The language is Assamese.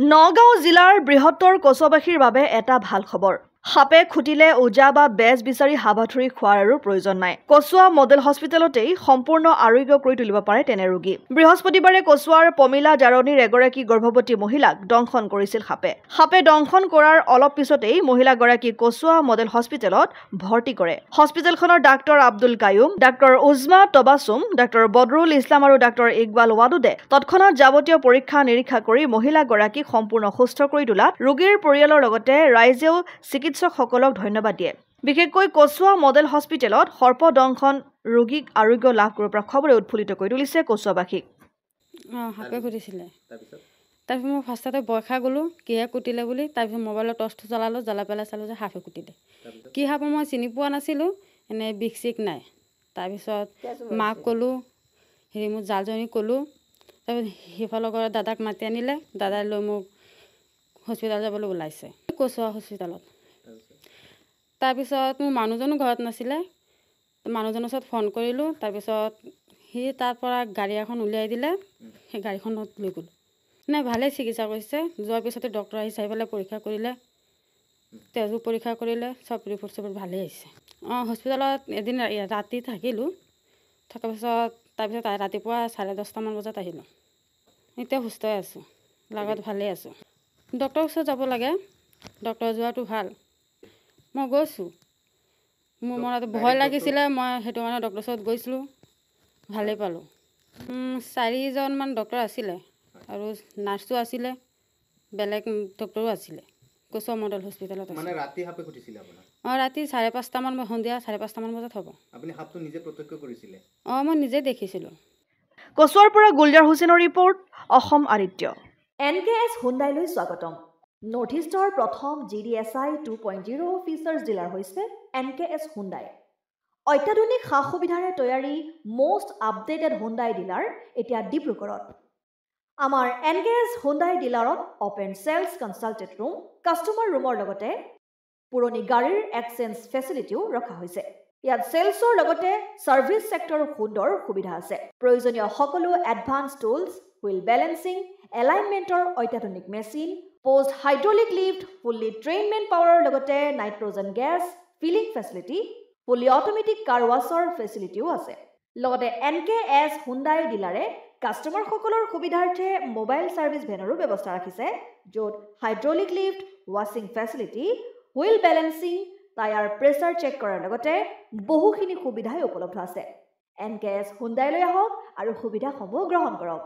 নগাঁও জিলাৰ বৃহত্তৰ কচুৱাবাসীৰ বাবে এটা ভাল খবৰ। সাপে খুটিলে ওজা বা বেজ বিচাৰি হাবাথুৰি খোৱাৰ আৰু প্ৰয়োজন নাই। কচুৱা মডেল হস্পিটেলতেই সম্পূৰ্ণ আৰোগ্য কৰি তুলিব পাৰে তেনে ৰোগী। বৃহস্পতিবাৰে কচুৱাৰ পমিলা জাৰণীৰ এগৰাকী গৰ্ভৱতী মহিলাক দংশন কৰিছিল সাপে। সাপে দংশন কৰাৰ অলপ পিছতেই মহিলাগৰাকীক কচুৱা মডেল হস্পিটেলত ভৰ্তি কৰে। হস্পিটেলখনৰ doctor Abdul Qayyum, doctor Uzma Tabassum, doctor Badrul Islam আৰু ডাক্তৰ ইকবাল ৱাদুদে তৎক্ষণাত যাৱতীয় পৰীক্ষা নিৰীক্ষা কৰি মহিলাগৰাকীক সম্পূৰ্ণ সুস্থ কৰি তোলাত ৰোগীৰ পৰিয়ালৰ লগতে ৰাইজেও চিকিৎসকসকলক ধন্যবাদ দিয়ে। বিশেষকৈ কচুৱা মডেল হস্পিটেলত সৰ্পদংশন ৰোগীক আৰোগ্য লাভ কৰাৰ পৰা খবৰে উৎফুল্লিত কৰি তুলিছে কচুৱাবাসীক। সাপে খুটিছিলে। তাৰপিছত মই ফাৰ্ষ্টতে ভয় খাই গ'লোঁ কিহে কুটিলে বুলি। তাৰপিছত মোবাইলৰ টৰ্চটো জ্বলালোঁ, জ্বলাই পেলাই চালোঁ যে সাপে কুটিলে। কি সাপ মই চিনি পোৱা নাছিলোঁ, এনেই বিষ চিক নাই। তাৰপিছত মাক ক'লোঁ, মোৰ জালজনীক ক'লোঁ। তাৰপিছত সিফালৰ ঘৰত দাদাক মাতি আনিলে, দাদাই লৈ মোক হস্পিটেল যাবলৈ ওলাইছে, কচুৱা হস্পিটেলত। তাৰপিছত মোৰ মানুহজনো ঘৰত নাছিলে, মানুহজনৰ ওচৰত ফোন কৰিলোঁ। তাৰপিছত সি তাৰ পৰা গাড়ী এখন উলিয়াই দিলে, সেই গাড়ীখনত লৈ গ'লোঁ। নাই, ভালেই চিকিৎসা কৰিছে। যোৱাৰ পিছতে ডক্তৰ আহি চাই পেলাই পৰীক্ষা কৰিলে, তেজো পৰীক্ষা কৰিলে, চব ৰিপৰ্ট চিপৰ্ট ভালেই আহিছে। হস্পিটেলত এদিন ৰাতি থাকিলোঁ। থকাৰ পিছত তাৰপিছত ৰাতিপুৱা 10:30মান বজাত আহিলোঁ। এতিয়া সুস্থই আছোঁ, লগত ভালেই আছোঁ। ডক্টৰৰ ওচৰত যাব লাগে, ডক্টৰ যোৱাটো ভাল। মই গৈছোঁ, মোৰ মনত ভয় লাগিছিলে, মই সেইটো কাৰণে ডক্টৰৰ ওচৰত গৈছিলোঁ, ভালেই পালোঁ। 4জনমান ডক্টৰ আছিলে আৰু নাৰ্ছো আছিলে, বেলেগ ডক্টৰো আছিলে। কচুৱা মডেল হস্পিটেলত মানে ৰাতি সাপে খুটিছিলে আপোনাক? ৰাতি 5:30মান, সন্ধিয়া 5:30মান বজাত হ'ব। আপুনি সাপটো নিজে প্ৰত্যক্ষ কৰিছিলে? মই নিজে দেখিছিলোঁ। কচুৱাৰ পৰা গুলজাৰ হুছেইনৰ ৰিপৰ্ট, অসম আদিত্য। NKS হুণ্ডাইলৈ স্বাগতম। নৰ্থ ইষ্টৰ প্ৰথম GDSI 2.0 ফিচাৰ্ছ ডিলাৰ হৈছে NKS হুণ্ডাই। অত্যাধুনিক সা সুবিধাৰে তৈয়াৰী মষ্ট আপডেটেড হুণ্ডাই ডিলাৰ এতিয়া ডিব্ৰুগড়ত। আমাৰ NKS হুণ্ডাই ডিলাৰত open sales consulted room, customer ৰুমৰ লগতে পুৰণি গাড়ীৰ এক্সচেঞ্জ ফেচিলিটিও ৰখা হৈছে। ইয়াত চেলছৰ লগতে ছাৰ্ভিচ ছেক্টৰৰ সুন্দৰ সুবিধা আছে। প্ৰয়োজনীয় সকলো এডভান্স টুলছ, হুইল বেলেন্সিং, এলাইনমেণ্টৰ অত্যাধুনিক machine, post hydraulic lift, fully ট্ৰেইনমেণ্ট পাৱাৰৰ লগতে nitrogen gas filling facility, fully automatic car washer ফেচিলিটিও আছে। লগতে NKS হুণ্ডাই ডিলাৰে কাষ্টমাৰসকলৰ সুবিধাৰ্থে মোবাইল ছাৰ্ভিচ ভেনৰো ব্যৱস্থা ৰাখিছে, য'ত হাইড্ৰলিক লিফ্ট, ৱাশ্বিং facility, wheel balancing, tyre pressure check কৰাৰ লগতে বহুখিনি সুবিধাই উপলব্ধ আছে। NKS হুণ্ডাইলৈ আহক আৰু সুবিধাসমূহ গ্ৰহণ কৰক।